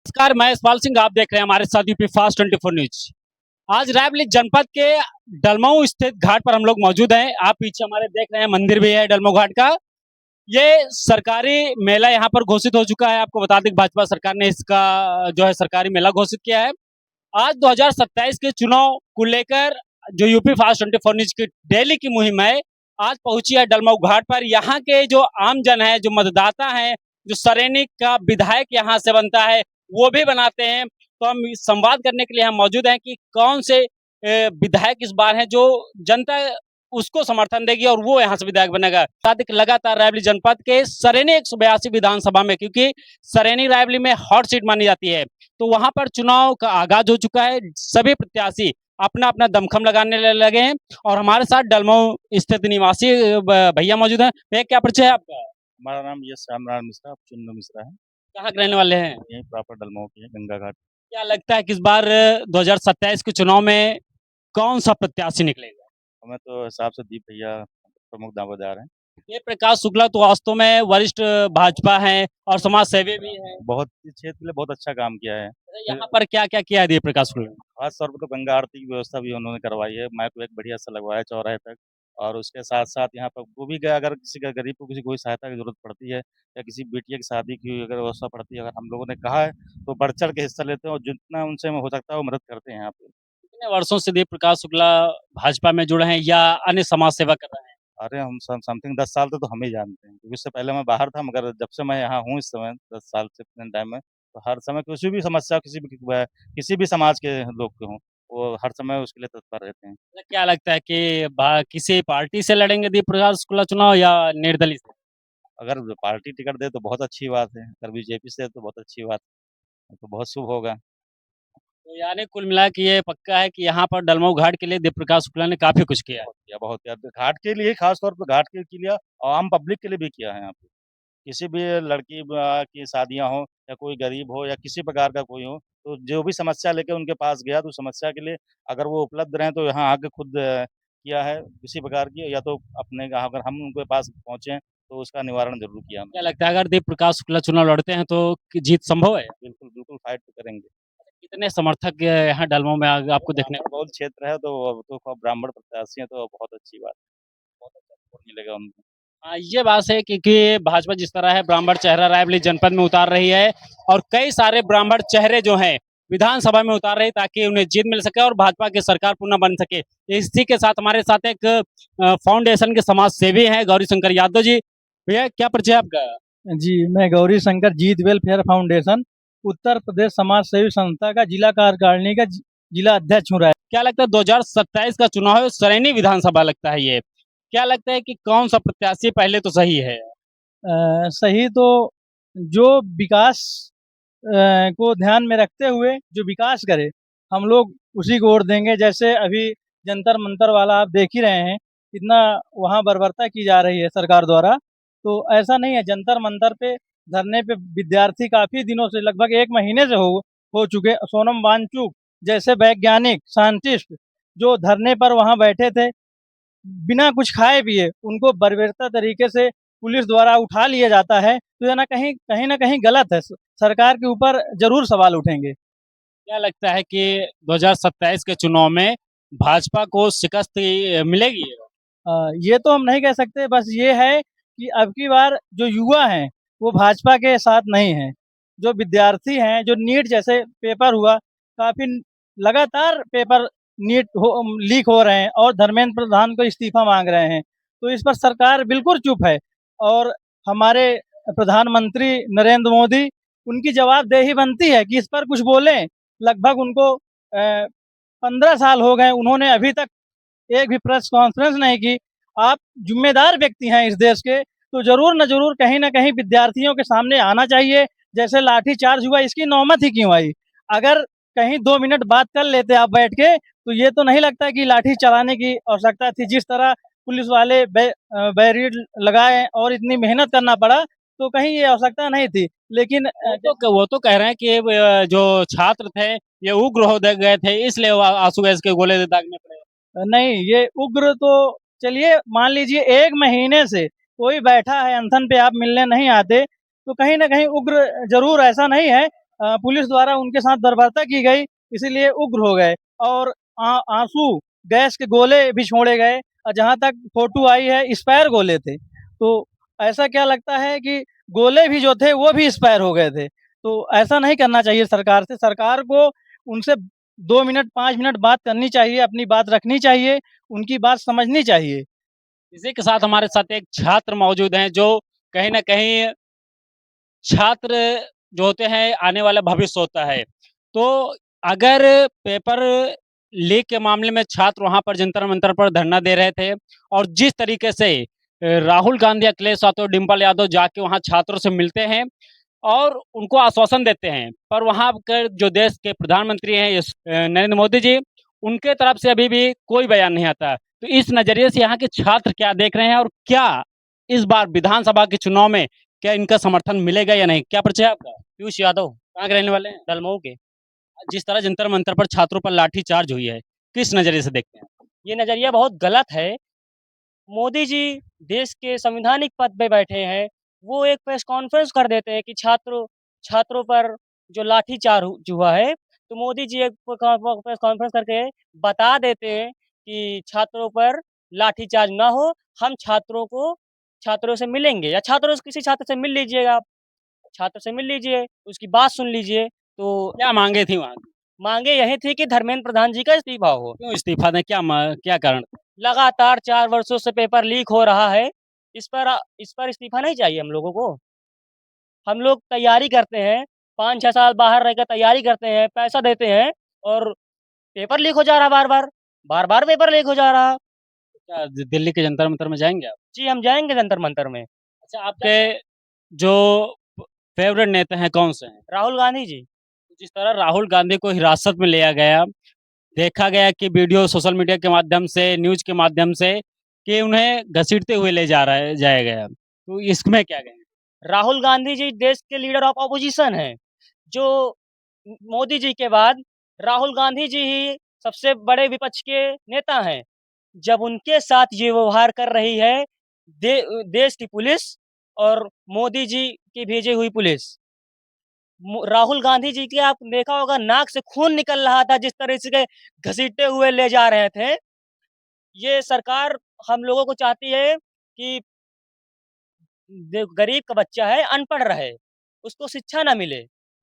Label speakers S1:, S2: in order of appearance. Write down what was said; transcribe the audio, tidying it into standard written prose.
S1: नमस्कार, मैं यशपाल सिंह। आप देख रहे हैं हमारे साथ यूपी फास्ट 24 न्यूज। आज रायबरेली जनपद के डलमऊ स्थित घाट पर हम लोग मौजूद हैं। आप पीछे हमारे देख रहे हैं, मंदिर भी है डलमऊ घाट का। ये सरकारी मेला यहाँ पर घोषित हो चुका है। आपको बता दें कि भाजपा सरकार ने इसका जो है सरकारी मेला घोषित किया है। आज 2027 के चुनाव को लेकर जो यूपी फास्ट 24 न्यूज की डेली की मुहिम है, आज पहुंची है डलमऊ घाट पर। यहाँ के जो आमजन है, जो मतदाता है, जो सरेनी का विधायक यहाँ से बनता है, वो भी बनाते हैं। तो हम संवाद करने के लिए हम मौजूद हैं कि कौन से विधायक इस बार हैं जो जनता उसको समर्थन देगी और वो यहाँ से विधायक बनेगा। लगातार रायबरेली जनपद के सरेनी 182 विधानसभा में, क्योंकि सरेनी रायबरेली में हॉट सीट मानी जाती है, तो वहां पर चुनाव का आगाज हो चुका है। सभी प्रत्याशी अपना अपना दमखम लगाने लगे हैं और हमारे साथ डलमऊ स्थित निवासी भैया मौजूद हैं। भैया, क्या परिचय है आपका?
S2: हमारा नाम यश श्यामनारायण मिश्रा, चुन्नू मिश्रा है।
S1: कहाँ के रहने वाले हैं?
S2: यहीं प्रॉपर डलमऊ के हैं, गंगा घाट।
S1: क्या लगता है कि इस बार 2027 के चुनाव में कौन सा प्रत्याशी निकलेगा?
S2: हमें तो हिसाब से दीप भैया प्रमुख दावेदार हैं।
S1: ये प्रकाश शुक्ला तो वास्तव में वरिष्ठ भाजपा हैं और समाज सेवी भी हैं।
S2: बहुत इस क्षेत्र के लिए बहुत अच्छा काम किया है।
S1: यहाँ पर क्या क्या किया है ये प्रकाश शुक्ला ने?
S2: खास तौर पर तो गंगा आरती की व्यवस्था भी उन्होंने करवाई है। माइक एक बढ़िया सा लगवाया चौराहे तक। और उसके साथ साथ यहाँ पर वो भी गया, अगर किसी का गरीब को किसी कोई सहायता की जरूरत पड़ती है या किसी बेटिया की शादी की अगर व्यवस्था पड़ती है, अगर हम लोगों ने कहा है तो बढ़ चढ़ के हिस्सा लेते हैं और जितना उनसे हो सकता है वो मदद करते हैं यहाँ पे।
S1: कितने वर्षों से दीप प्रकाश शुक्ला भाजपा में जुड़े हैं या अन्य समाज सेवा कर रहे हैं?
S2: अरे हम समथिंग 10 साल तो हम ही जानते हैं, क्योंकि इससे पहले मैं बाहर था, मगर जब से मैं यहाँ हूँ इस समय 10 साल से प्रेजेंट टाइम में, तो हर समय किसी भी समस्या किसी भी समाज के लोग के हों, वो हर समय उसके लिए तत्पर रहते हैं।
S1: मतलब क्या लगता है कि किसी पार्टी से लड़ेंगे दीप प्रकाश शुक्ला चुनाव या निर्दलीय से?
S2: अगर पार्टी टिकट दे तो बहुत अच्छी बात है, अगर बीजेपी से तो बहुत अच्छी बात है, तो बहुत शुभ होगा।
S1: तो यानी कुल मिला के ये पक्का है कि यहाँ पर डलमऊ घाट के लिए दीप प्रकाश शुक्ला ने काफी कुछ किया है।
S2: बहुत किया, घाट के लिए, खास तौर पर घाट के लिए और आम पब्लिक के लिए भी किया है यहाँ पे। किसी भी लड़की की शादियाँ हों या कोई गरीब हो या किसी प्रकार का कोई हो, तो जो भी समस्या लेके उनके पास गया, तो समस्या के लिए अगर वो उपलब्ध रहें तो यहाँ आके खुद किया है किसी प्रकार की, या तो अपने अगर हम उनके पास पहुँचे तो उसका निवारण ज़रूर किया
S1: क्या
S2: हमने।
S1: लगता है अगर दीप प्रकाश शुक्ला चुनाव लड़ते हैं तो जीत संभव है?
S2: बिल्कुल, बिल्कुल फाइट तो करेंगे।
S1: कितने समर्थक यहाँ डलमऊ में आपको देखने को?
S2: बहुल क्षेत्र है तो ब्राह्मण प्रत्याशी हैं तो बहुत अच्छी बात है। बहुत अच्छा सपोर्ट मिलेगा उनको।
S1: हाँ, ये बात है क्योंकि भाजपा जिस तरह है ब्राह्मण चेहरा रायबरेली जनपद में उतार रही है और कई सारे ब्राह्मण चेहरे जो हैं विधानसभा में उतार रही है ताकि उन्हें जीत मिल सके और भाजपा की सरकार पुनः बन सके। इसी के साथ हमारे साथ एक फाउंडेशन के समाज सेवी हैं गौरी शंकर यादव जी। भैया, क्या परिचय है आपका?
S3: जी, मैं गौरी शंकर जीत वेलफेयर फाउंडेशन उत्तर प्रदेश समाज सेवी संस्था का जिला कार्यकारिणी का जिला अध्यक्ष हूँ।
S1: क्या लगता है 2027 का चुनाव है, सरेनी विधानसभा लगता है ये, क्या लगता है कि कौन सा प्रत्याशी पहले तो सही है?
S3: सही तो जो विकास को ध्यान में रखते हुए जो विकास करे, हम लोग उसी को वोट देंगे। जैसे अभी जंतर मंतर वाला आप देख ही रहे हैं, कितना वहाँ बर्बरता की जा रही है सरकार द्वारा। तो ऐसा नहीं है, जंतर मंतर पे धरने पे विद्यार्थी काफ़ी दिनों से, लगभग 1 महीने से हो चुके। सोनम वांगचुक जैसे वैज्ञानिक साइंटिस्ट जो धरने पर वहाँ बैठे थे, बिना कुछ खाए पिए, उनको बर्बरता तरीके से पुलिस द्वारा उठा लिया जाता है, तो ये ना कहीं न कहीं गलत है। सरकार के ऊपर ज़रूर सवाल उठेंगे।
S1: क्या लगता है कि 2027 के चुनाव में भाजपा को शिकस्त मिलेगी?
S3: ये तो हम नहीं कह सकते, बस ये है कि अब की बार जो युवा हैं, वो भाजपा के साथ नहीं हैं। जो विद्यार्थी हैं, जो नीट जैसे पेपर हुआ, काफ़ी लगातार पेपर नीट लीक हो रहे हैं और धर्मेंद्र प्रधान को इस्तीफ़ा माँग रहे हैं। तो इस पर सरकार बिल्कुल चुप है और हमारे प्रधानमंत्री नरेंद्र मोदी, उनकी जवाबदेही बनती है कि इस पर कुछ बोलें। लगभग उनको 15 साल हो गए, उन्होंने अभी तक एक भी प्रेस कॉन्फ्रेंस नहीं की। आप ज़िम्मेदार व्यक्ति हैं इस देश के, तो ज़रूर न ज़रूर कहीं न कहीं विद्यार्थियों के सामने आना चाहिए। जैसे लाठीचार्ज हुआ, इसकी नौबत ही क्यों आई? अगर कहीं 2 मिनट बात कर लेते आप बैठ के, तो ये तो नहीं लगता कि लाठी चलाने की आवश्यकता थी। जिस तरह पुलिस वाले बैरियर लगाए और इतनी मेहनत करना पड़ा, तो कहीं ये आवश्यकता नहीं थी। लेकिन
S1: वो तो कह रहे हैं कि जो छात्र थे ये उग्र हो गए थे, इसलिए वो आंसू गैस के गोले दागने पड़े।
S3: नहीं, ये उग्र तो चलिए मान लीजिए 1 महीने से कोई बैठा है अनशन पे, आप मिलने नहीं आते, तो कहीं न कहीं उग्र ज़रूर ऐसा नहीं है। पुलिस द्वारा उनके साथ बर्बरता की गई, इसीलिए उग्र हो गए और आंसू, गैस के गोले भी छोड़े गए और जहाँ तक फ़ोटो आई है एक्सपायर गोले थे। तो ऐसा क्या लगता है कि गोले भी जो थे वो भी एक्सपायर हो गए थे। तो ऐसा नहीं करना चाहिए सरकार से, सरकार को उनसे 2 मिनट 5 मिनट बात करनी चाहिए, अपनी बात रखनी चाहिए, उनकी बात समझनी चाहिए।
S1: इसी के साथ हमारे साथ एक छात्र मौजूद हैं जो कहीं न कहीं छात्र जो होते हैं आने वाला भविष्य होता है। तो अगर पेपर लीक के मामले में छात्र वहाँ पर जंतर-मंतर पर धरना दे रहे थे और जिस तरीके से राहुल गांधी, अखिलेश यादव, डिंपल यादव जाके वहाँ छात्रों से मिलते हैं और उनको आश्वासन देते हैं। पर वहाँ के जो देश के प्रधानमंत्री हैं नरेंद्र मोदी जी, उनके तरफ से अभी भी कोई बयान नहीं आता। तो इस नज़रिए से यहाँ के छात्र क्या देख रहे हैं और क्या इस बार विधानसभा के चुनाव में क्या इनका समर्थन मिलेगा या नहीं? क्या परिचय है आपका?
S4: पीयूष यादव
S1: कहाँ के रहने वाले हैं?
S4: दलमऊ के।
S1: जिस तरह जंतर मंतर पर छात्रों पर लाठीचार्ज हुई है, किस नज़रिए से देखते हैं?
S4: ये नज़रिया बहुत गलत है। मोदी जी देश के संवैधानिक पद पे बैठे हैं। वो एक प्रेस कॉन्फ्रेंस कर देते हैं कि छात्रों पर जो लाठीचार्ज हुआ है, तो मोदी जी एक प्रेस कॉन्फ्रेंस करके बता देते हैं कि छात्रों पर लाठीचार्ज ना हो, हम छात्रों से मिलेंगे या छात्रों से किसी छात्र से मिल लीजिएगा आप। छात्र से मिल लीजिए, उसकी बात सुन लीजिए। तो
S1: क्या माँगे थी वहाँ की?
S4: माँगे यही थी कि धर्मेंद्र प्रधान जी का इस्तीफ़ा हो।
S1: क्यों इस्तीफ़ा दें? क्या कारण?
S4: लगातार 4 वर्षों से पेपर लीक हो रहा है। इस पर इस्तीफ़ा नहीं चाहिए हम लोगों को। हम लोग तैयारी करते हैं, 5-6 साल बाहर रहकर तैयारी करते हैं, पैसा देते हैं और पेपर लीक हो जा रहा है बार-बार। बार-बार पेपर लीक हो जा रहा।
S1: क्या दिल्ली के जंतर मंतर में जाएँगे आप?
S4: जी, हम जाएँगे जंतर-मंतर में।
S1: अच्छा, आपके जो फ़ेवरेट नेता हैं कौन से हैं?
S4: राहुल गांधी जी।
S1: जिस तरह राहुल गांधी को हिरासत में लिया गया, देखा गया कि वीडियो सोशल मीडिया के माध्यम से, न्यूज़ के माध्यम से कि उन्हें घसीटते हुए ले जाया गया। तो इसमें क्या कहेंगे?
S4: राहुल गांधी जी देश के लीडर ऑफ ऑपोज़िशन हैं। जो मोदी जी के बाद राहुल गांधी जी ही सबसे बड़े विपक्ष के नेता हैं। जब उनके साथ ये व्यवहार कर रही है देश की पुलिस और मोदी जी की भेजी हुई पुलिस। राहुल गांधी जी के आप देखा होगा नाक से खून निकल रहा था जिस तरह से घसीटते हुए ले जा रहे थे। ये सरकार हम लोगों को चाहती है कि गरीब का बच्चा है अनपढ़ रहे, उसको शिक्षा ना मिले।